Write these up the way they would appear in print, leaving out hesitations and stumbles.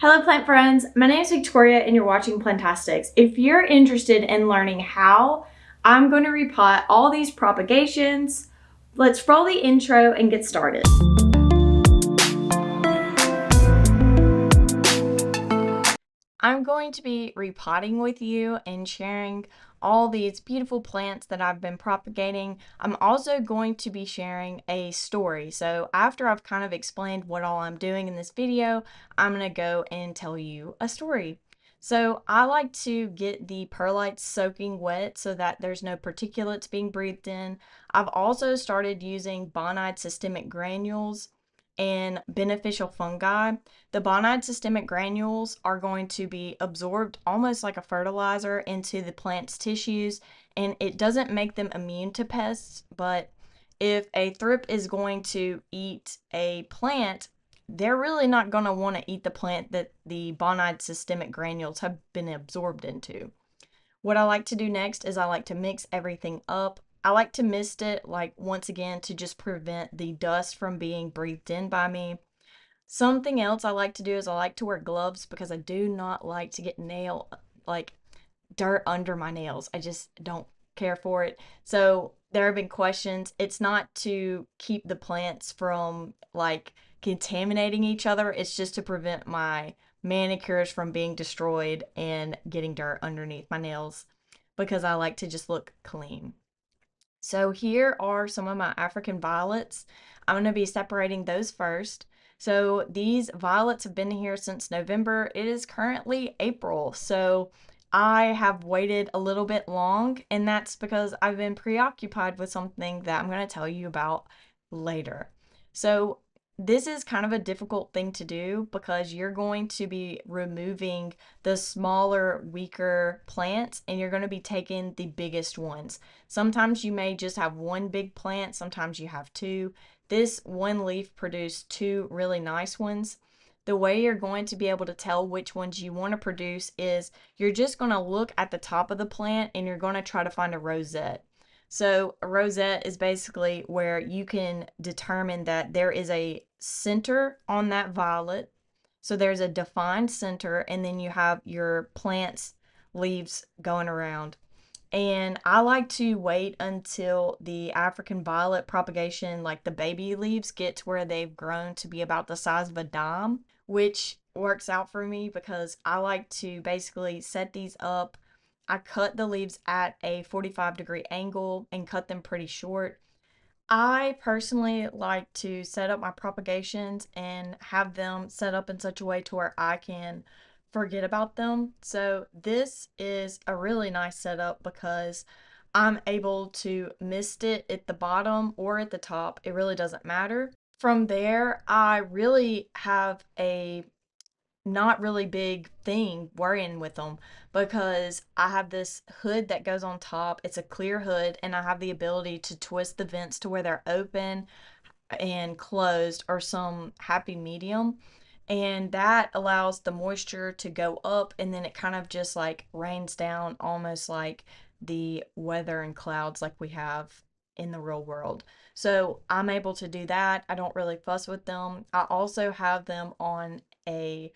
Hello plant friends, my name is Victoria and you're watching Plantastics. If you're interested in learning how I'm going to repot all these propagations, let's roll the intro and get started. I'm going to be repotting with you and sharing all these beautiful plants that I've been propagating. I'm also going to be sharing a story. So after I've kind of explained what all I'm doing in this video, I'm going to go and tell you a story. So I like to get the perlite soaking wet so that there's no particulates being breathed in. I've also started using Bonide systemic granules and beneficial fungi. The Bonide systemic granules are going to be absorbed almost like a fertilizer into the plant's tissues, and it doesn't make them immune to pests, but if a thrip is going to eat a plant, they're really not going to want to eat the plant that the Bonide systemic granules have been absorbed into. What I like to do next is I like to mix everything up. I like to mist it, like, once again, to just prevent the dust from being breathed in by me. Something else I like to do is I like to wear gloves because I do not like to get dirt under my nails. I just don't care for it. So there have been questions. It's not to keep the plants from contaminating each other. It's just to prevent my manicures from being destroyed and getting dirt underneath my nails because I like to just look clean. So here are some of my African violets. I'm going to be separating those first. So these violets have been here since November. It is currently April. So I have waited a little bit long, and that's because I've been preoccupied with something that I'm going to tell you about later. So this is kind of a difficult thing to do because you're going to be removing the smaller, weaker plants and you're going to be taking the biggest ones. Sometimes you may just have one big plant, sometimes you have two. This one leaf produced two really nice ones. The way you're going to be able to tell which ones you want to produce is you're just going to look at the top of the plant and you're going to try to find a rosette. So a rosette is basically where you can determine that there is a center on that violet. So there's a defined center, and then you have your plant's leaves going around. And I like to wait until the African violet propagation, like the baby leaves, get to where they've grown to be about the size of a dime, which works out for me because I like to basically set these up. I cut the leaves at a 45-degree angle and cut them pretty short. I personally like to set up my propagations and have them set up in such a way to where I can forget about them. So this is a really nice setup because I'm able to mist it at the bottom or at the top. It really doesn't matter. From there, I really have a not really big thing worrying with them because I have this hood that goes on top. It's a clear hood, and I have the ability to twist the vents to where they're open and closed or some happy medium. And that allows the moisture to go up, and then it kind of just like rains down almost like the weather and clouds like we have in the real world. So I'm able to do that. I don't really fuss with them. I also have them on a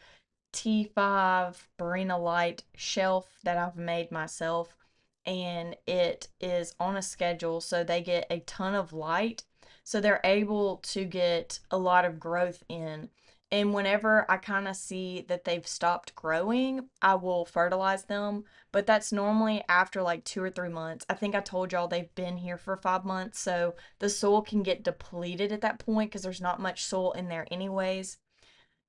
T5 Barina Light shelf that I've made myself, and it is on a schedule so they get a ton of light, so they're able to get a lot of growth in. And whenever I kind of see that they've stopped growing, I will fertilize them, but that's normally after like 2 or 3 months. I think I told y'all they've been here for 5 months, so the soil can get depleted at that point because there's not much soil in there anyways.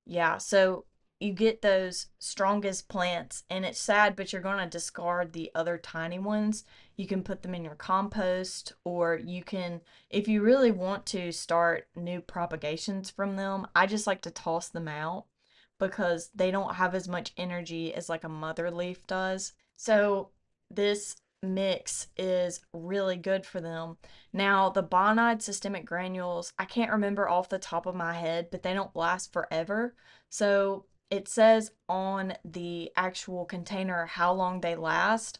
Yeah, so you get those strongest plants, and it's sad, but you're going to discard the other tiny ones. You can put them in your compost, or you can, if you really want to start new propagations from them, I just like to toss them out because they don't have as much energy as like a mother leaf does. So this mix is really good for them. Now, the Bonide systemic granules, I can't remember off the top of my head, but they don't last forever. So it says on the actual container how long they last.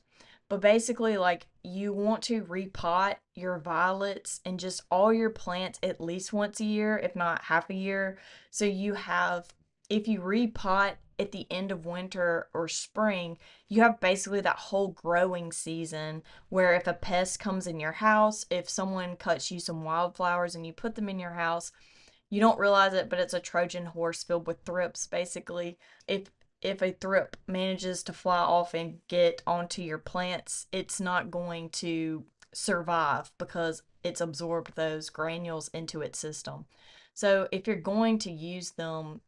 But basically, like, you want to repot your violets and just all your plants at least once a year, if not half a year. So you have, if you repot at the end of winter or spring, you have basically that whole growing season where if a pest comes in your house, if someone cuts you some wildflowers and you put them in your house, you don't realize it, but it's a Trojan horse filled with thrips, basically. If if a thrip manages to fly off and get onto your plants, it's not going to survive because it's absorbed those granules into its system. So if you're going to use them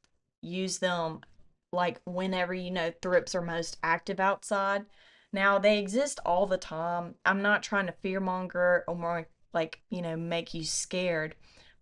like whenever you know thrips are most active outside. Now they exist all the time. I'm not trying to fearmonger or more like, make you scared,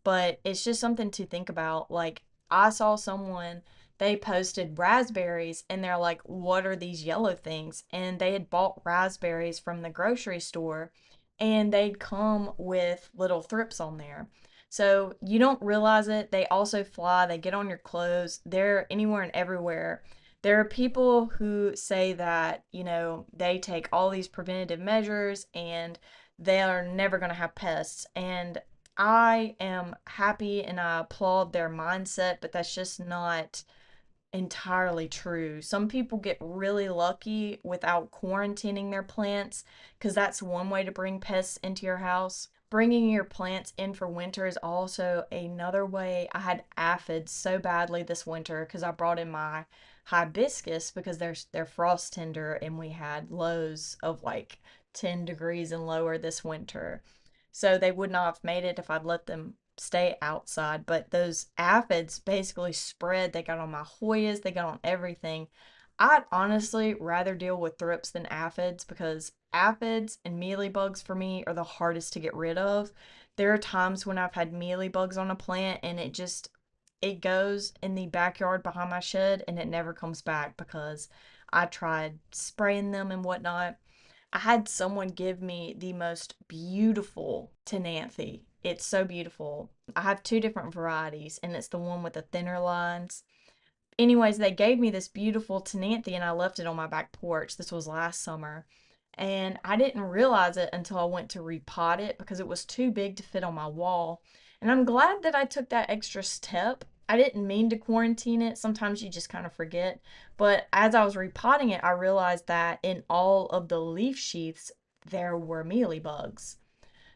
but it's just something to think about. Like I saw someone, they posted raspberries and they're like, what are these yellow things? And they had bought raspberries from the grocery store and they'd come with little thrips on there. So you don't realize it. They also fly, they get on your clothes, they're anywhere and everywhere. There are people who say that, they take all these preventative measures and they are never going to have pests. And I am happy and I applaud their mindset, but that's just not entirely true. Some people get really lucky without quarantining their plants because that's one way to bring pests into your house. Bringing your plants in for winter is also another way. I had aphids so badly this winter because I brought in my hibiscus because they're frost tender and we had lows of like 10 degrees and lower this winter. So they would not have made it if I'd let them stay outside. But those aphids basically spread. They got on my Hoyas, they got on everything. I'd honestly rather deal with thrips than aphids because aphids and mealybugs for me are the hardest to get rid of. There are times when I've had mealybugs on a plant and it goes in the backyard behind my shed and it never comes back because I tried spraying them and whatnot. I had someone give me the most beautiful Tenanthe. It's so beautiful. I have two different varieties, and it's the one with the thinner lines. Anyways, they gave me this beautiful Tenanthe, and I left it on my back porch. This was last summer. And I didn't realize it until I went to repot it because it was too big to fit on my wall. And I'm glad that I took that extra step. I didn't mean to quarantine it. Sometimes you just kind of forget. But as I was repotting it, I realized that in all of the leaf sheaths, there were mealybugs.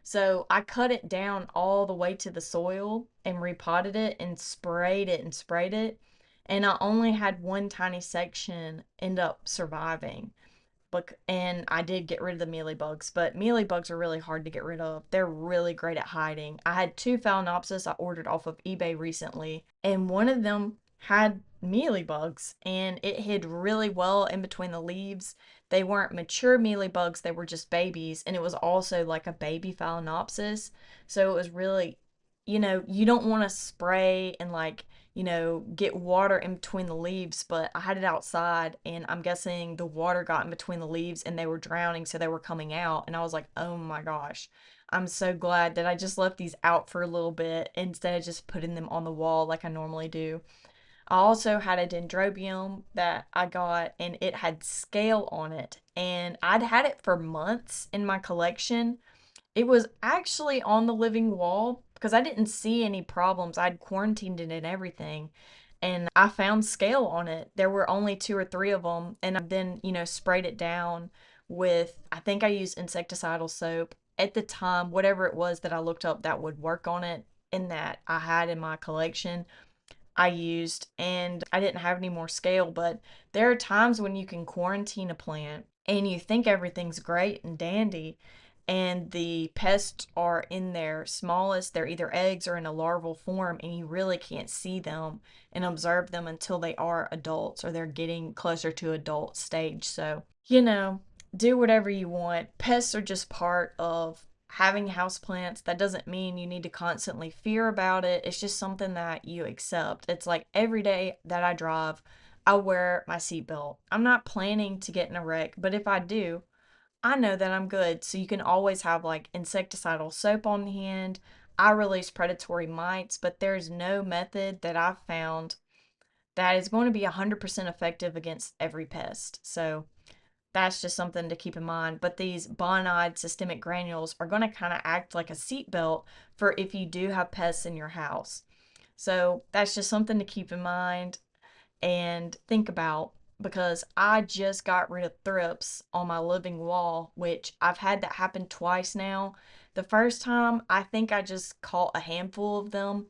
So I cut it down all the way to the soil and repotted it and sprayed it and sprayed it. And I only had one tiny section end up surviving. And I did get rid of the mealybugs, but mealybugs are really hard to get rid of. They're really great at hiding. I had two Phalaenopsis I ordered off of eBay recently, and one of them had mealybugs, and it hid really well in between the leaves. They weren't mature mealybugs, they were just babies, and it was also like a baby Phalaenopsis. So it was really, you don't want to spray and like get water in between the leaves, but I had it outside and I'm guessing the water got in between the leaves and they were drowning, so they were coming out. And I was like, oh my gosh, I'm so glad that I just left these out for a little bit instead of just putting them on the wall like I normally do. I also had a dendrobium that I got and it had scale on it. And I'd had it for months in my collection. It was actually on the living wall because I didn't see any problems. I'd quarantined it and everything. And I found scale on it. There were only two or three of them. And I then, sprayed it down with, I think I used insecticidal soap. At the time, whatever it was that I looked up that would work on it and that I had in my collection, I used, and I didn't have any more scale. But there are times when you can quarantine a plant and you think everything's great and dandy, and the pests are in their smallest, they're either eggs or in a larval form, and you really can't see them and observe them until they are adults or they're getting closer to adult stage. So, do whatever you want. Pests are just part of having houseplants. That doesn't mean you need to constantly fear about it. It's just something that you accept. It's like every day that I drive, I wear my seatbelt. I'm not planning to get in a wreck, but if I do, I know that I'm good. So you can always have like insecticidal soap on hand. I release predatory mites, but there's no method that I've found that is going to be 100% effective against every pest. So that's just something to keep in mind. But these Bonide systemic granules are going to kind of act like a seat belt for if you do have pests in your house. So that's just something to keep in mind. and think about, because I just got rid of thrips on my living wall, which I've had that happen twice now. The first time, I think I just caught a handful of them.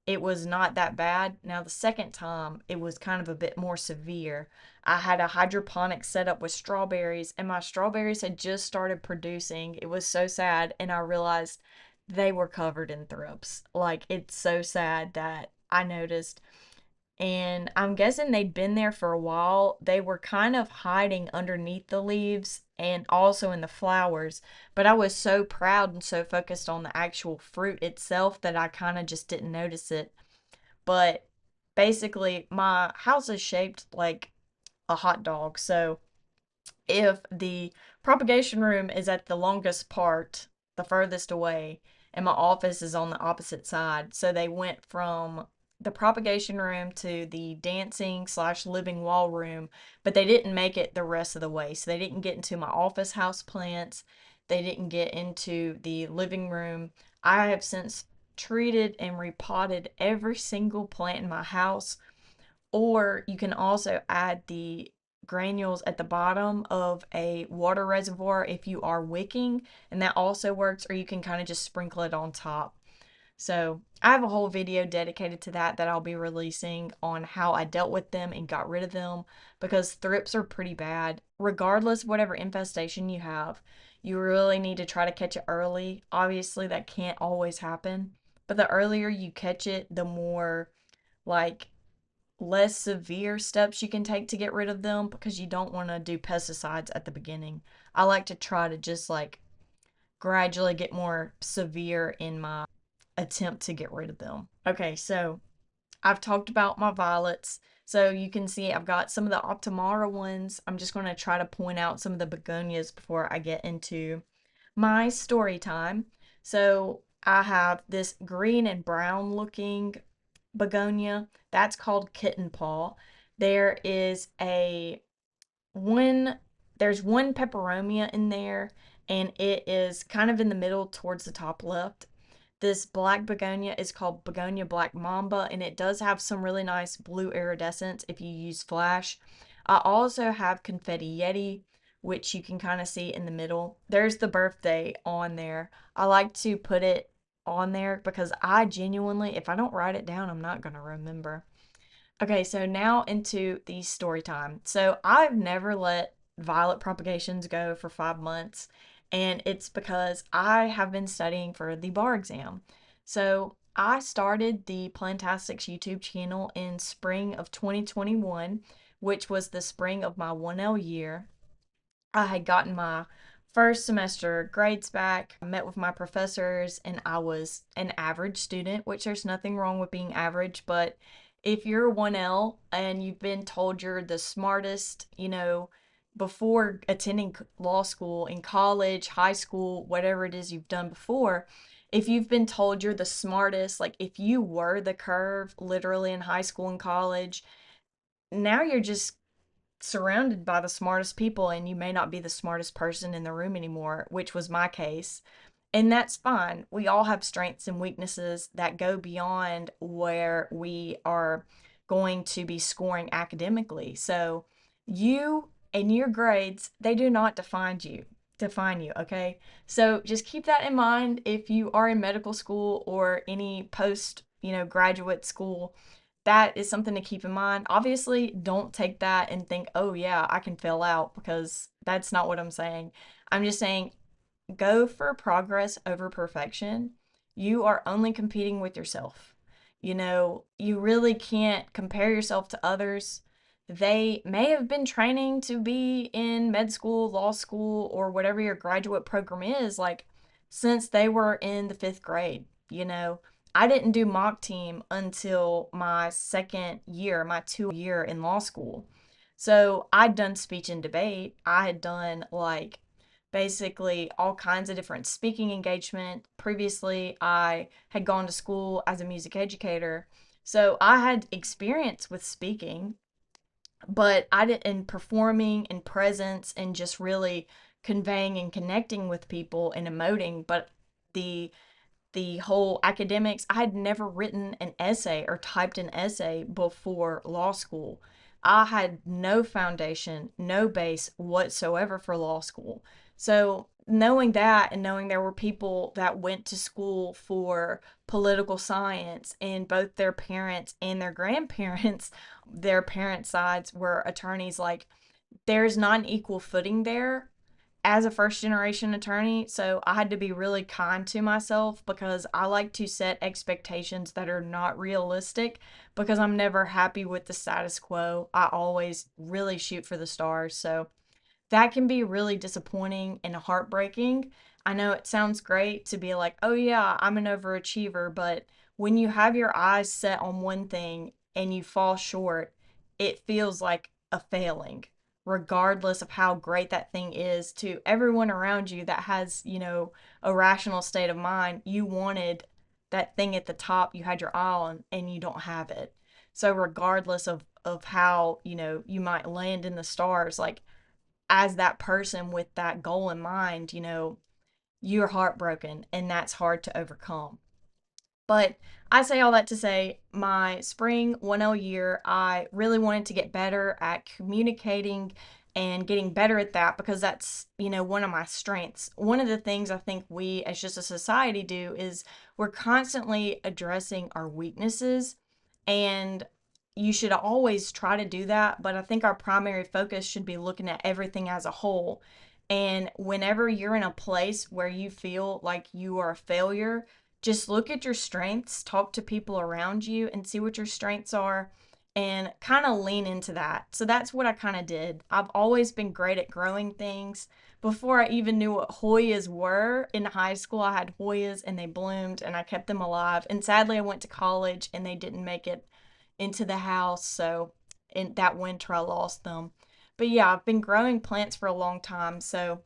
It was not that bad. Now, the second time, it was kind of a bit more severe. I had a hydroponic setup with strawberries, and my strawberries had just started producing. It was so sad, and I realized they were covered in thrips. Like, it's so sad that I noticed. And I'm guessing they'd been there for a while. They were kind of hiding underneath the leaves and also in the flowers. But I was so proud and so focused on the actual fruit itself that I kind of just didn't notice it. But basically, my house is shaped like a hot dog. So if the propagation room is at the longest part, the furthest away, and my office is on the opposite side. So they went from the propagation room to the dancing slash living wall room, but they didn't make it the rest of the way. So they didn't get into my office house plants. They didn't get into the living room. I have since treated and repotted every single plant in my house, or you can also add the granules at the bottom of a water reservoir if you are wicking, and that also works, or you can kind of just sprinkle it on top. So I have a whole video dedicated to that I'll be releasing on how I dealt with them and got rid of them, because thrips are pretty bad. Regardless of whatever infestation you have, you really need to try to catch it early. Obviously, that can't always happen, but the earlier you catch it, the more like less severe steps you can take to get rid of them, because you don't want to do pesticides at the beginning. I like to try to just like gradually get more severe in my attempt to get rid of them. Okay, so I've talked about my violets. So you can see I've got some of the Optimara ones. I'm just going to try to point out some of the begonias before I get into my story time. So I have this green and brown looking begonia. That's called kitten paw. There is a one there's one peperomia in there, and it is kind of in the middle towards the top left. This black begonia is called Begonia Black Mamba, and it does have some really nice blue iridescence if you use flash. I also have Confetti Yeti, which you can kind of see in the middle. There's the birthday on there. I like to put it on there because I genuinely, if I don't write it down, I'm not going to remember. Okay, so now into the story time. So I've never let violet propagations go for 5 months, and it's because I have been studying for the bar exam. So I started the Plantastics YouTube channel in spring of 2021, which was the spring of my 1L year. I had gotten my first semester grades back. I met with my professors, and I was an average student, which there's nothing wrong with being average, but if you're 1L and you've been told you're the smartest, before attending law school, in college, high school, whatever it is you've done before, if you've been told you're the smartest, like if you were the curve literally in high school and college, now you're just surrounded by the smartest people, and you may not be the smartest person in the room anymore, which was my case. And that's fine. We all have strengths and weaknesses that go beyond where we are going to be scoring academically. So you and your grades, they do not define you, okay? So just keep that in mind if you are in medical school or any post, graduate school. That is something to keep in mind. Obviously, don't take that and think, oh yeah, I can fail out, because that's not what I'm saying. I'm just saying go for progress over perfection. You are only competing with yourself. You really can't compare yourself to others. They may have been training to be in med school, law school, or whatever your graduate program is, like since they were in the fifth grade. I didn't do mock team until my second year, my 2 year in law school. So I'd done speech and debate. I had done like basically all kinds of different speaking engagement. Previously, I had gone to school as a music educator. So I had experience with speaking, but I didn't in performing and presence and just really conveying and connecting with people and emoting, but the the whole academics, I had never written an essay or typed an essay before law school. I had no foundation, no base whatsoever for law school. So, knowing that and knowing there were people that went to school for political science and both their parents and their grandparents, their parents' sides were attorneys, like there's not an equal footing there as a first generation attorney. So I had to be really kind to myself because I like to set expectations that are not realistic because I'm never happy with the status quo. I always really shoot for the stars. So that can be really disappointing and heartbreaking. I know it sounds great to be like, oh yeah, I'm an overachiever, but when you have your eyes set on one thing and you fall short, it feels like a failing, regardless of how great that thing is to everyone around you that has, a rational state of mind. You wanted that thing at the top, you had your eye on, and you don't have it. So regardless of how, you might land in the stars, like as that person with that goal in mind, you're heartbroken and that's hard to overcome. But I say all that to say, my spring 1L year, I really wanted to get better at communicating and getting better at that because that's, one of my strengths. One of the things I think we as just a society do is we're constantly addressing our weaknesses, and you should always try to do that, but I think our primary focus should be looking at everything as a whole. And whenever you're in a place where you feel like you are a failure, just look at your strengths, talk to people around you, and see what your strengths are and kind of lean into that. So that's what I kind of did. I've always been great at growing things. Before I even knew what Hoyas were in high school, I had Hoyas and they bloomed and I kept them alive. And sadly, I went to college and they didn't make it into the house. So in that winter, I lost them. But yeah, I've been growing plants for a long time. So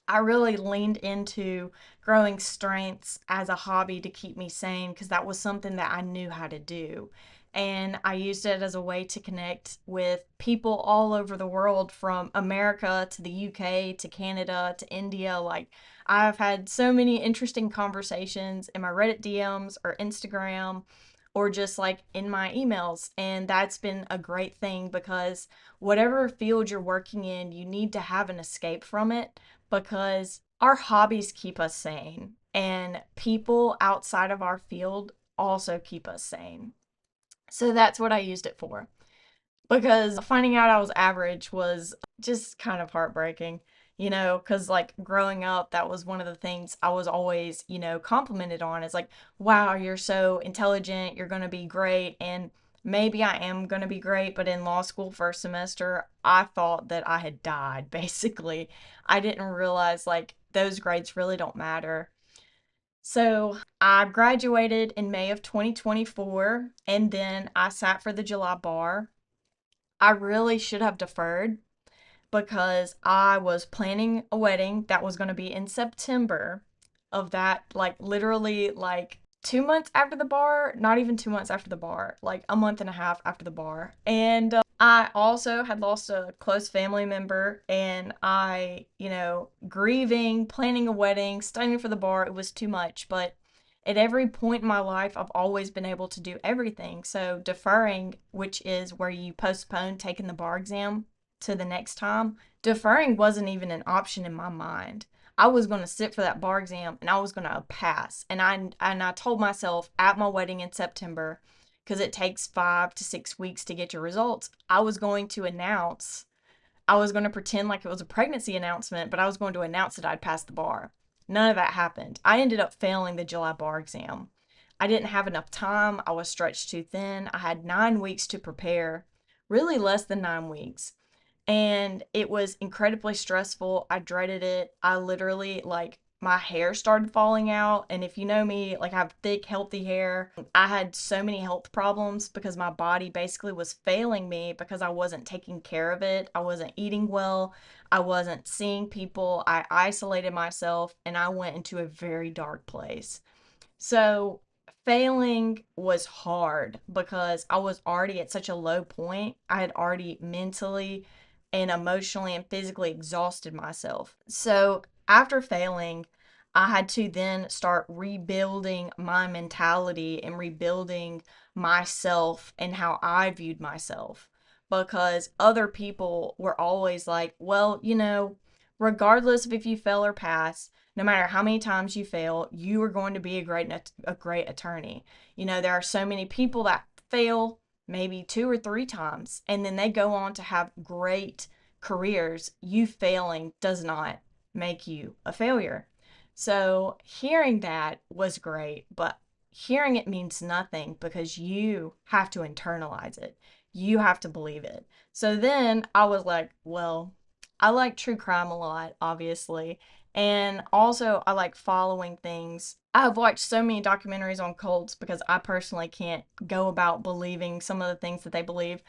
I really leaned into growing strengths as a hobby to keep me sane because that was something that I knew how to do. And I used it as a way to connect with people all over the world from America to the UK to Canada to India. Like, I've had so many interesting conversations in my Reddit DMs or Instagram or just like in my emails. And that's been a great thing because whatever field you're working in, you need to have an escape from it because our hobbies keep us sane and people outside of our field also keep us sane. So that's what I used it for. Because finding out I was average was just kind of heartbreaking, because like growing up, that was one of the things I was always, complimented on. It's like, wow, you're so intelligent, you're going to be great. And maybe I am going to be great, but in law school first semester, I thought that I had died, basically. I didn't realize like those grades really don't matter. So I graduated in May of 2024, and then I sat for the July bar. I really should have deferred because I was planning a wedding that was going to be in September of that, like literally like 2 months after the bar, not even 2 months after the bar, like a month and a half after the bar. And I also had lost a close family member, and grieving, planning a wedding, studying for the bar, it was too much. But at every point in my life, I've always been able to do everything. So deferring, which is where you postpone taking the bar exam to the next time, deferring wasn't even an option in my mind. I was going to sit for that bar exam and I was going to pass. And I told myself at my wedding in September, because it takes 5 to 6 weeks to get your results, I was going to pretend like it was a pregnancy announcement, but I was going to announce that I'd passed the bar. None of that happened. I ended up failing the July bar exam. I didn't have enough time. I was stretched too thin. I had 9 weeks to prepare, really less than 9 weeks. And it was incredibly stressful. I dreaded it. I literally, like, my hair started falling out. And if you know me, like, I have thick, healthy hair. I had so many health problems because my body basically was failing me because I wasn't taking care of it. I wasn't eating well. I wasn't seeing people. I isolated myself and I went into a very dark place. So failing was hard because I was already at such a low point. I had already mentally and emotionally and physically exhausted myself. So after failing, I had to then start rebuilding my mentality and rebuilding myself and how I viewed myself. because other people were always like, well, regardless of if you fail or pass, no matter how many times you fail, you are going to be a great attorney. There are so many people that fail maybe 2 or 3 times and then they go on to have great careers. You failing does not make you a failure. So hearing that was great, but hearing it means nothing because you have to internalize it. You have to believe it. So then I was like, well, I like true crime a lot, obviously. And also, I like following things. I've watched so many documentaries on cults because I personally can't go about believing some of the things that they believe.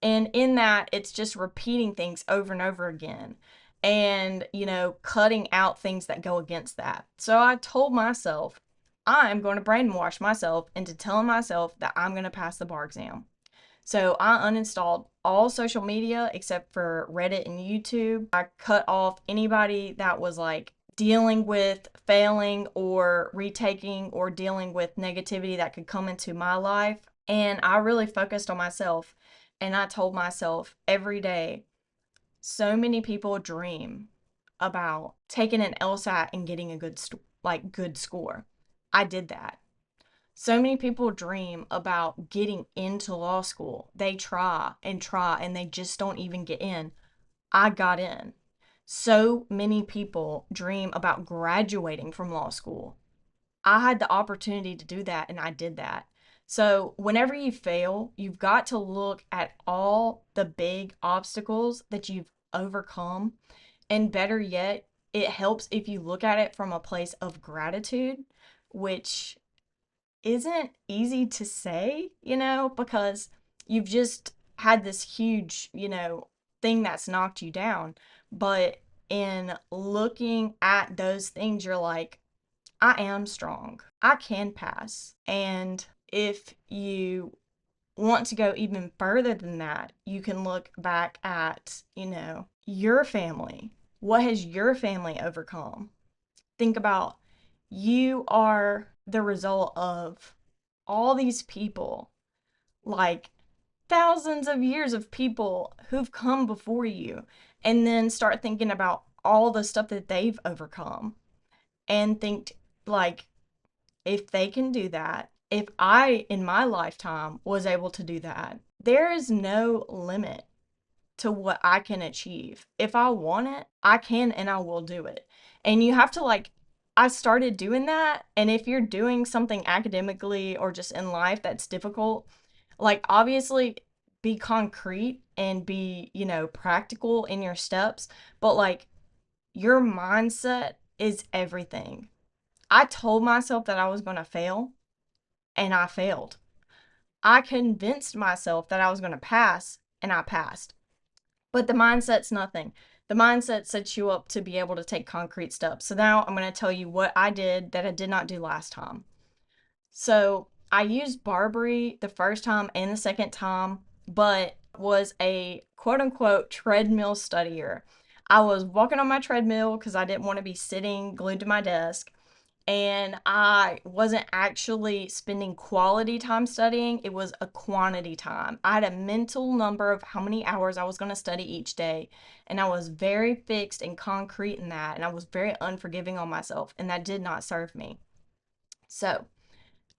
And in that, it's just repeating things over and over again and, cutting out things that go against that. So I told myself, I'm going to brainwash myself into telling myself that I'm going to pass the bar exam. So I uninstalled all social media except for Reddit and YouTube. I cut off anybody that was like dealing with failing or retaking or dealing with negativity that could come into my life. And I really focused on myself. And I told myself every day, so many people dream about taking an LSAT and getting a good score. I did that. So many people dream about getting into law school. They try and they just don't even get in. I got in. So many people dream about graduating from law school. I had the opportunity to do that and I did that. So, whenever you fail, you've got to look at all the big obstacles that you've overcome. And better yet, it helps if you look at it from a place of gratitude, which isn't easy to say, because you've just had this huge, thing that's knocked you down. But in looking at those things, you're like, I am strong. I can pass. And if you want to go even further than that, you can look back at, your family. What has your family overcome? Think about you are the result of all these people, like thousands of years of people who've come before you, and then start thinking about all the stuff that they've overcome and think, like, if they can do that, if I in my lifetime was able to do that, there is no limit to what I can achieve. If I want it, I can and I will do it. And you have to I started doing that. And if you're doing something academically or just in life that's difficult, obviously be concrete and be, practical in your steps. But your mindset is everything. I told myself that I was going to fail and I failed. I convinced myself that I was going to pass and I passed. But the mindset's nothing. The mindset sets you up to be able to take concrete steps. So now I'm going to tell you what I did that I did not do last time. So I used Barbary the first time and the second time, but was a quote unquote treadmill studier. I was walking on my treadmill because I didn't want to be sitting glued to my desk and I wasn't actually spending quality time studying, it was a quantity time. I had a mental number of how many hours I was going to study each day, and I was very fixed and concrete in that, and I was very unforgiving on myself, and that did not serve me. So,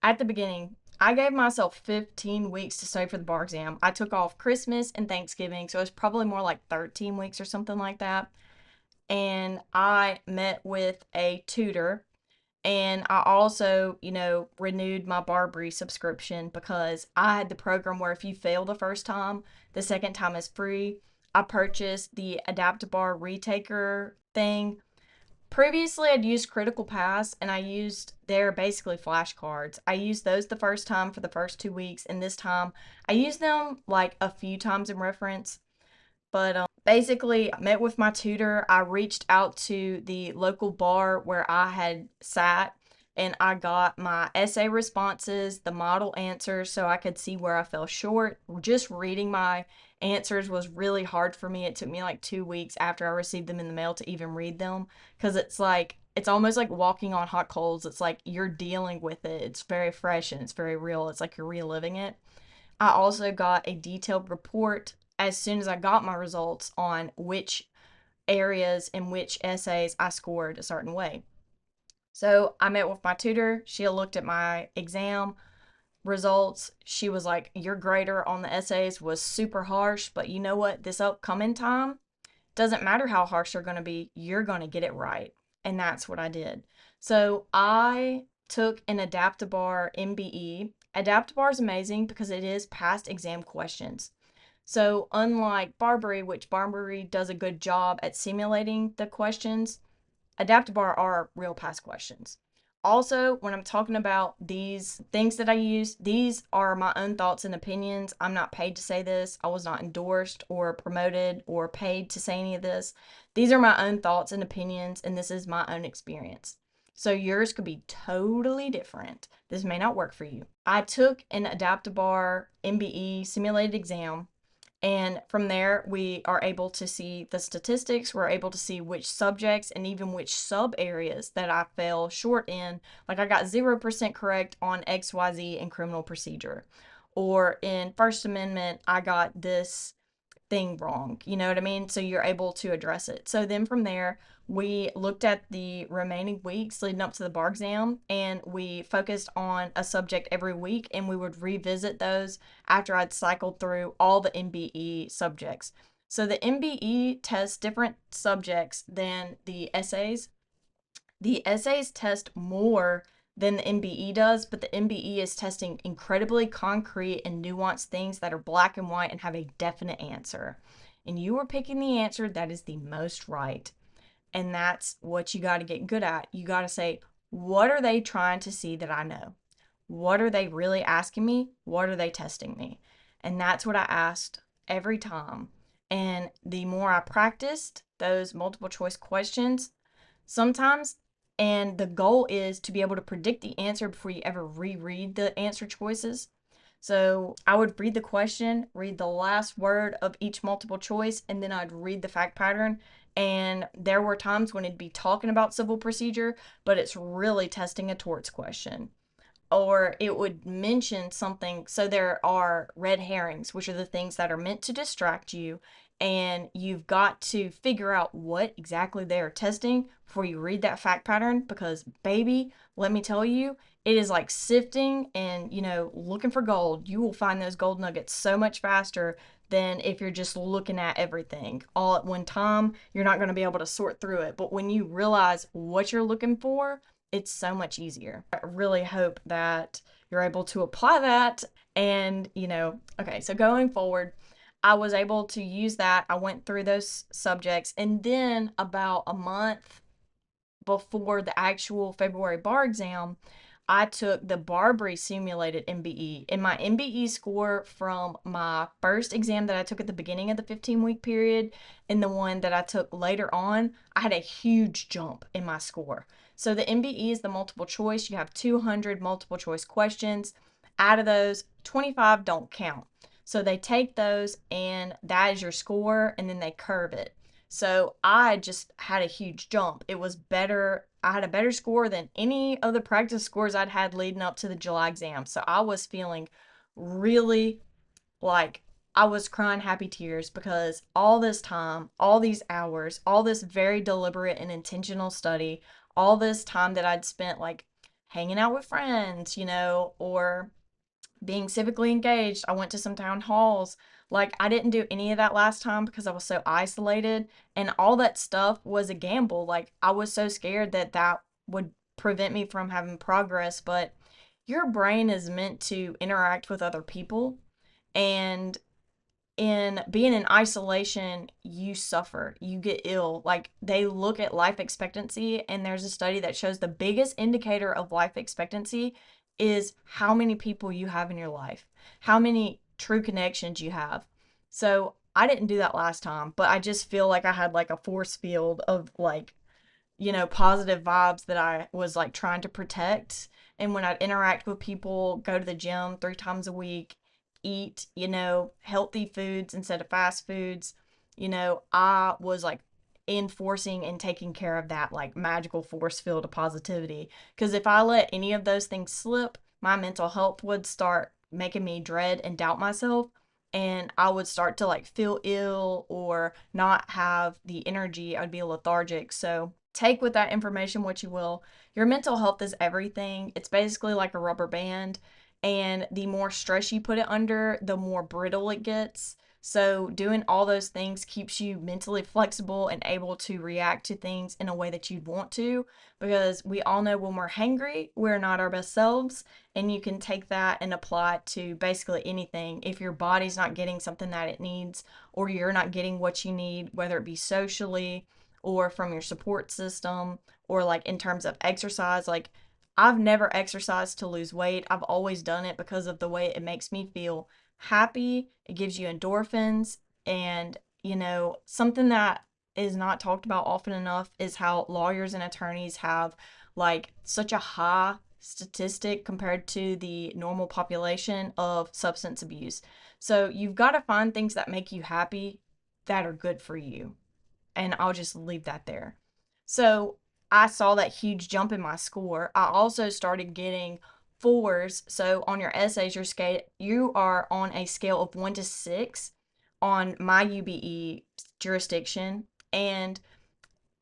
at the beginning, I gave myself 15 weeks to study for the bar exam. I took off Christmas and Thanksgiving, so it was probably more like 13 weeks or something like that. And I met with a tutor and I also, renewed my Barbary subscription because I had the program where if you fail the first time, the second time is free. I purchased the Adapt-A-Bar Retaker thing. Previously, I'd used Critical Pass and I used their basically flashcards. I used those the first time for the first 2 weeks, and this time I used them like a few times in reference. But basically, I met with my tutor. I reached out to the local bar where I had sat and I got my essay responses, the model answers, so I could see where I fell short. Just reading my answers was really hard for me. It took me like 2 weeks after I received them in the mail to even read them because it's almost like walking on hot coals. It's like you're dealing with it. It's very fresh and it's very real. It's like you're reliving it. I also got a detailed report as soon as I got my results on which areas in which essays I scored a certain way. So I met with my tutor. She looked at my exam results. She was like, your grader on the essays was super harsh, but you know what? This upcoming time, doesn't matter how harsh they're going to be, you're going to get it right. And that's what I did. So I took an Adaptabar MBE. Adaptabar is amazing because it is past exam questions. So unlike Barbary, which Barbary does a good job at simulating the questions, Adaptabar are real past questions. Also, when I'm talking about these things that I use, these are my own thoughts and opinions. I'm not paid to say this. I was not endorsed or promoted or paid to say any of this. These are my own thoughts and opinions, and this is my own experience. So yours could be totally different. This may not work for you. I took an Adaptabar MBE simulated exam, and from there, we are able to see the statistics. We're able to see which subjects and even which sub areas that I fell short in. Like I got 0% correct on XYZ in criminal procedure. Or in First Amendment, I got this thing wrong. You know what I mean? So you're able to address it. So then from there, we looked at the remaining weeks leading up to the bar exam, and we focused on a subject every week, and we would revisit those after I'd cycled through all the MBE subjects. So the MBE tests different subjects than the essays. The essays test more than the MBE does, but the MBE is testing incredibly concrete and nuanced things that are black and white and have a definite answer. And you are picking the answer that is the most right. And that's what you got to get good at. You got to say, what are they trying to see that I know? What are they really asking me? What are they testing me? And that's what I asked every time. And the more I practiced those multiple choice questions, sometimes, and the goal is to be able to predict the answer before you ever reread the answer choices. So I would read the question, read the last word of each multiple choice, and then I'd read the fact pattern. And there were times when it'd be talking about civil procedure, but it's really testing a torts question, or it would mention something. So there are red herrings, which are the things that are meant to distract you, and you've got to figure out what exactly they are testing before you read that fact pattern, because baby, let me tell you, it is like sifting and, looking for gold. You will find those gold nuggets so much faster than if you're just looking at everything all at one time. You're not going to be able to sort through it, but when you realize what you're looking for, it's so much easier. I really hope that you're able to apply that. And, okay, so going forward, I was able to use that. I went through those subjects, and then about a month before the actual February bar exam, I took the Barbary simulated MBE. And my MBE score from my first exam that I took at the beginning of the 15-week period and the one that I took later on, I had a huge jump in my score. So the MBE is the multiple choice. You have 200 multiple choice questions. Out of those, 25 don't count. So they take those and that is your score, and then they curve it. So I just had a huge jump. It was better. I had a better score than any of the practice scores I'd had leading up to the July exam. So I was feeling really like I was crying happy tears, because all this time, all these hours, all this very deliberate and intentional study, all this time that I'd spent like hanging out with friends, or being civically engaged. I went to some town halls. Like, I didn't do any of that last time because I was so isolated, and all that stuff was a gamble. Like, I was so scared that that would prevent me from having progress, but your brain is meant to interact with other people, and in being in isolation, you suffer, you get ill. Like, they look at life expectancy, and there's a study that shows the biggest indicator of life expectancy is how many people you have in your life, how many true connections you have. So I didn't do that last time, but I just feel like I had like a force field of like, positive vibes that I was like trying to protect. And when I'd interact with people, go to the gym 3 times a week, eat, healthy foods instead of fast foods, I was like enforcing and taking care of that like magical force field of positivity. Because if I let any of those things slip, my mental health would start making me dread and doubt myself. and I would start to like feel ill or not have the energy. I'd be lethargic. So take with that information what you will. Your mental health is everything. It's basically like a rubber band, and the more stress you put it under, the more brittle it gets. So, doing all those things keeps you mentally flexible and able to react to things in a way that you'd want to, because we all know when we're hangry, we're not our best selves. And you can take that and apply it to basically anything. If your body's not getting something that it needs, or you're not getting what you need, whether it be socially or from your support system, or like in terms of exercise, like I've never exercised to lose weight. I've always done it because of the way it makes me feel happy. It gives you endorphins. And, something that is not talked about often enough is how lawyers and attorneys have like such a high statistic compared to the normal population of substance abuse. So you've got to find things that make you happy that are good for you. And I'll just leave that there. So I saw that huge jump in my score. I also started getting fours. So on your essays, you are on a scale of 1 to 6 on my UBE jurisdiction, and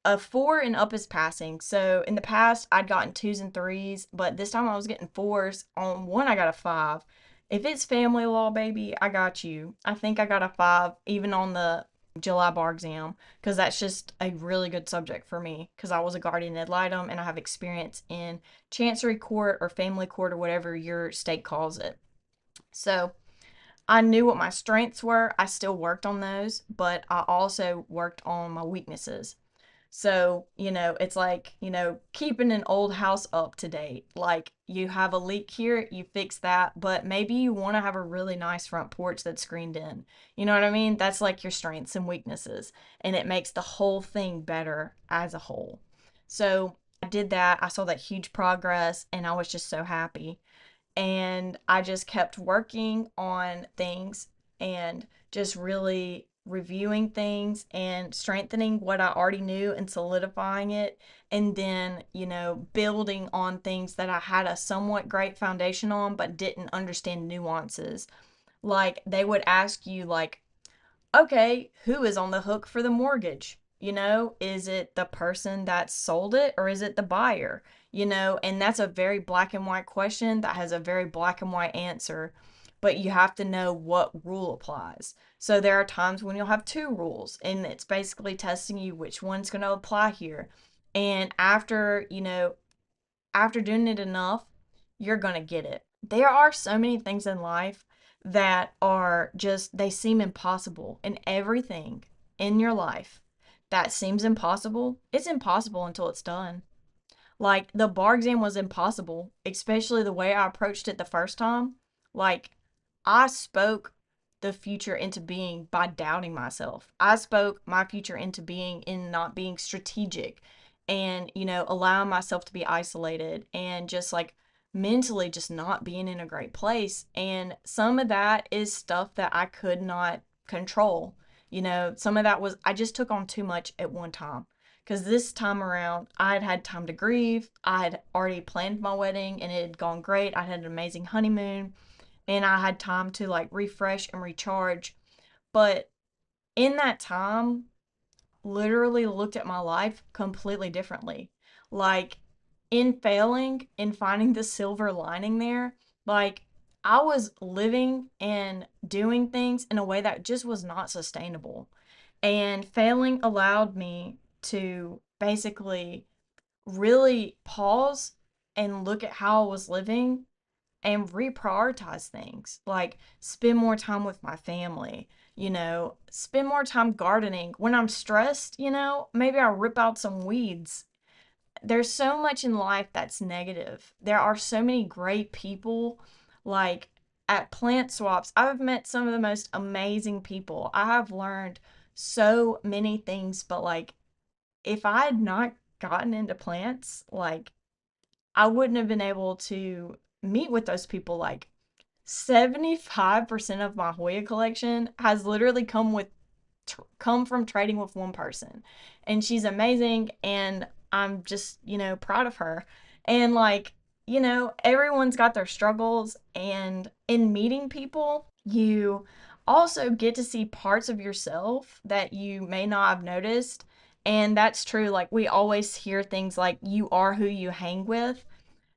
a 4 and up is passing. So in the past, I'd gotten 2s and 3s, but this time I was getting 4s. On one, I got a 5. If it's family law, baby, I got you. I think I got a 5 even on the July bar exam, because that's just a really good subject for me, because I was a guardian ad litem and I have experience in chancery court or family court or whatever your state calls it. So I knew what my strengths were. I still worked on those, but I also worked on my weaknesses. So, it's like, keeping an old house up to date. Like, you have a leak here, you fix that, but maybe you want to have a really nice front porch that's screened in. You know what I mean? That's like your strengths and weaknesses, and it makes the whole thing better as a whole. So, I did that. I saw that huge progress, and I was just so happy, and I just kept working on things and just really reviewing things and strengthening what I already knew and solidifying it, and then, building on things that I had a somewhat great foundation on but didn't understand nuances. Like they would ask you like, okay, who is on the hook for the mortgage? Is it the person that sold it or is it the buyer? And that's a very black and white question that has a very black and white answer, but you have to know what rule applies. So there are times when you'll have two rules, and it's basically testing you which one's going to apply here. And after doing it enough, you're going to get it. There are so many things in life that are just, they seem impossible. And everything in your life that seems impossible, it's impossible until it's done. Like the bar exam was impossible, especially the way I approached it the first time. Like I spoke the future into being by doubting myself. I spoke my future into being in not being strategic, and, allowing myself to be isolated and just like mentally just not being in a great place. And some of that is stuff that I could not control. Some of that was I just took on too much at one time, because this time around I had had time to grieve. I had already planned my wedding and it had gone great. I had an amazing honeymoon, and I had time to like refresh and recharge. But in that time, literally looked at my life completely differently. Like in failing and finding the silver lining there, like I was living and doing things in a way that just was not sustainable. And failing allowed me to basically really pause and look at how I was living and reprioritize things, like spend more time with my family, spend more time gardening. When I'm stressed, maybe I'll rip out some weeds. There's so much in life that's negative. There are so many great people, like at plant swaps. I've met some of the most amazing people. I have learned so many things, but like if I had not gotten into plants, like I wouldn't have been able to meet with those people. Like 75% of my Hoya collection has literally come from trading with one person. And she's amazing, and I'm just, proud of her. And like, everyone's got their struggles, and in meeting people, you also get to see parts of yourself that you may not have noticed. And that's true. Like, we always hear things like, you are who you hang with.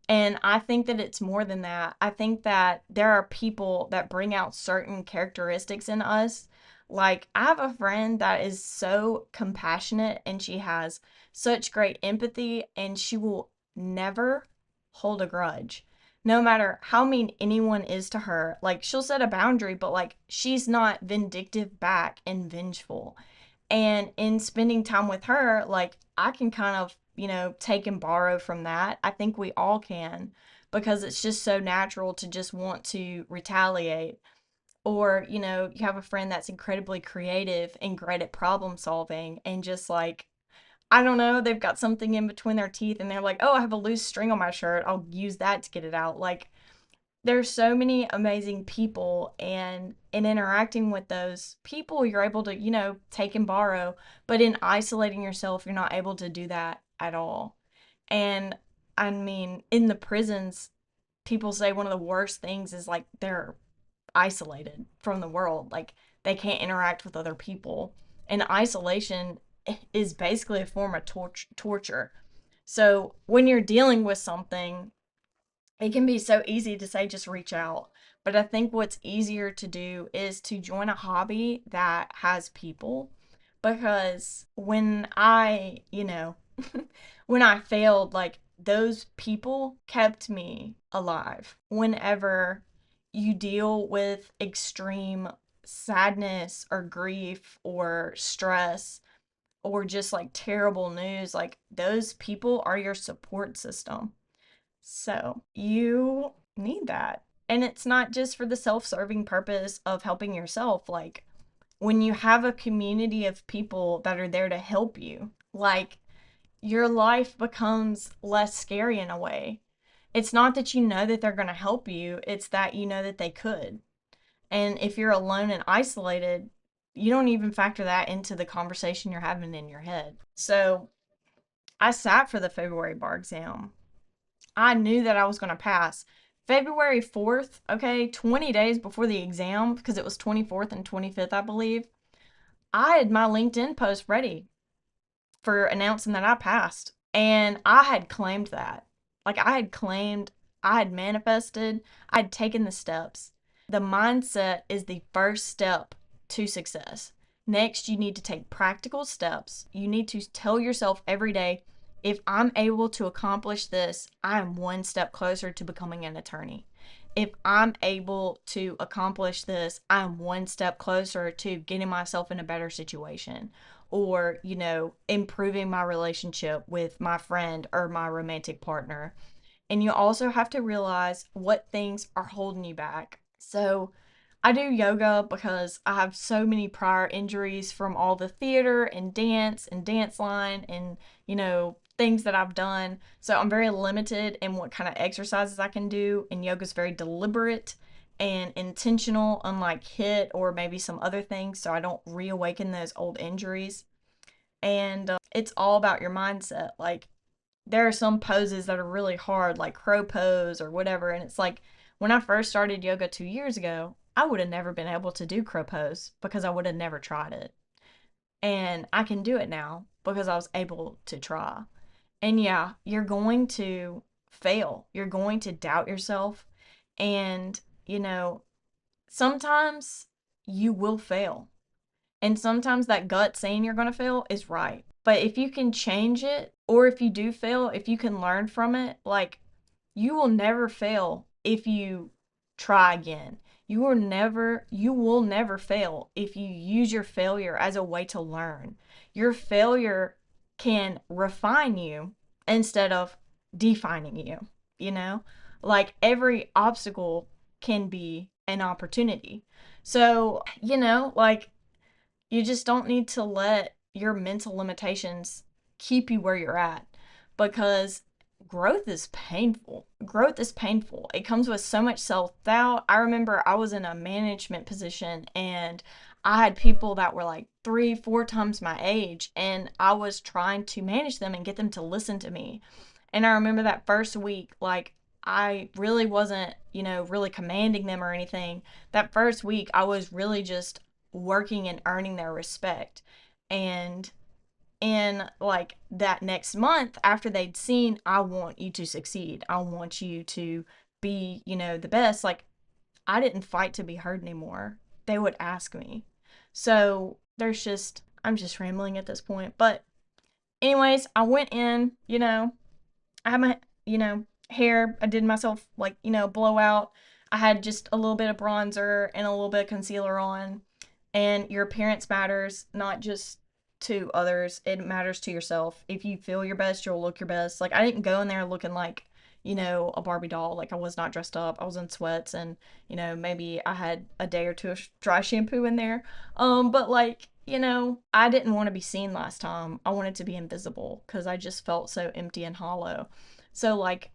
And I think that it's more than that. I think that there are people that bring out certain characteristics in us. Like, I have a friend that is so compassionate and she has such great empathy, and she will never hold a grudge. No matter how mean anyone is to her, like, she'll set a boundary, but like, she's not vindictive back and vengeful. And in spending time with her, like, I can kind of, take and borrow from that. I think we all can, because it's just so natural to just want to retaliate. Or, you have a friend that's incredibly creative and great at problem solving, and just like, I don't know, they've got something in between their teeth and they're like, oh, I have a loose string on my shirt. I'll use that to get it out. Like, there's so many amazing people, and in interacting with those people you're able to, take and borrow, but in isolating yourself you're not able to do that at all. And I mean, in the prisons, people say one of the worst things is like they're isolated from the world, like they can't interact with other people, and isolation is basically a form of torture. So when you're dealing with something, it can be so easy to say just reach out. But I think what's easier to do is to join a hobby that has people. Because when when I failed, like, those people kept me alive. Whenever you deal with extreme sadness or grief or stress or just like terrible news, like, those people are your support system. So you need that. And it's not just for the self serving purpose of helping yourself. Like, when you have a community of people that are there to help you, like, your life becomes less scary in a way. It's not that you know that they're going to help you, it's that you know that they could. And if you're alone and isolated, you don't even factor that into the conversation you're having in your head. So I sat for the February bar exam. I knew that I was going to pass. February 4th, okay, 20 days before the exam, because it was 24th and 25th, I believe, I had my LinkedIn post ready for announcing that I passed. And I had claimed that. Like, I had manifested, I had taken the steps. The mindset is the first step to success. Next, you need to take practical steps. You need to tell yourself every day, if I'm able to accomplish this, I am one step closer to becoming an attorney. If I'm able to accomplish this, I'm one step closer to getting myself in a better situation, or, improving my relationship with my friend or my romantic partner. And you also have to realize what things are holding you back. So, I do yoga because I have so many prior injuries from all the theater and dance line and, things that I've done. So I'm very limited in what kind of exercises I can do. And yoga is very deliberate and intentional, unlike HIIT or maybe some other things. So I don't reawaken those old injuries. And it's all about your mindset. Like, there are some poses that are really hard, like crow pose or whatever. And it's like, when I first started yoga 2 years ago, I would have never been able to do crow pose because I would have never tried it. And I can do it now because I was able to try. And yeah, you're going to fail. You're going to doubt yourself. And, sometimes you will fail. And sometimes that gut saying you're going to fail is right. But if you can change it, or if you do fail, if you can learn from it, like, you will never fail if you try again. You will never fail if you use your failure as a way to learn. Your failure can refine you instead of defining you, you know? Like, every obstacle can be an opportunity. So, like, you just don't need to let your mental limitations keep you where you're at, because growth is painful. Growth is painful. It comes with so much self doubt. I remember I was in a management position and I had people that were like 3, 4 times my age, and I was trying to manage them and get them to listen to me. And I remember that first week, like, I really wasn't, really commanding them or anything. That first week, I was really just working and earning their respect. And in like that next month, after they'd seen, I want you to succeed, I want you to be, the best, like, I didn't fight to be heard anymore. They would ask me. So I'm just rambling at this point. But, anyways, I went in, I had my, hair, I did myself like, blowout. I had just a little bit of bronzer and a little bit of concealer on. And your appearance matters, not just to others, it matters to yourself. If you feel your best, you'll look your best. Like, I didn't go in there looking like, a Barbie doll. Like, I was not dressed up. I was in sweats and, maybe I had a day or two of dry shampoo in there. But like, I didn't want to be seen last time. I wanted to be invisible because I just felt so empty and hollow. So, like,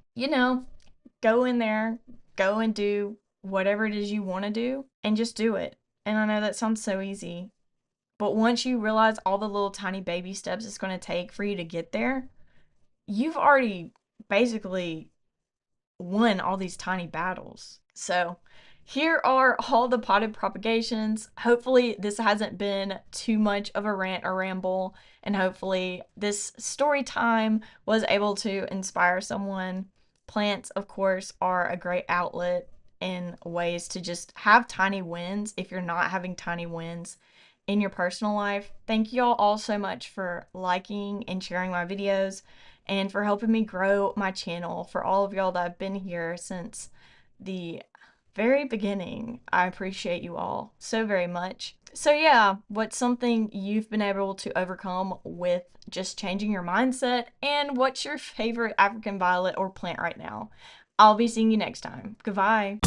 go in there, go and do whatever it is you want to do and just do it. And I know that sounds so easy, but once you realize all the little tiny baby steps it's going to take for you to get there, you've already basically won all these tiny battles. So, here are all the potted propagations. Hopefully, this hasn't been too much of a rant or ramble, and hopefully, this story time was able to inspire someone. Plants, of course, are a great outlet in ways to just have tiny wins if you're not having tiny wins in your personal life. Thank you all so much for liking and sharing my videos and for helping me grow my channel. For all of y'all that have been here since the very beginning, I appreciate you all so very much. So yeah, what's something you've been able to overcome with just changing your mindset, and what's your favorite African violet or plant right now? I'll be seeing you next time. Goodbye.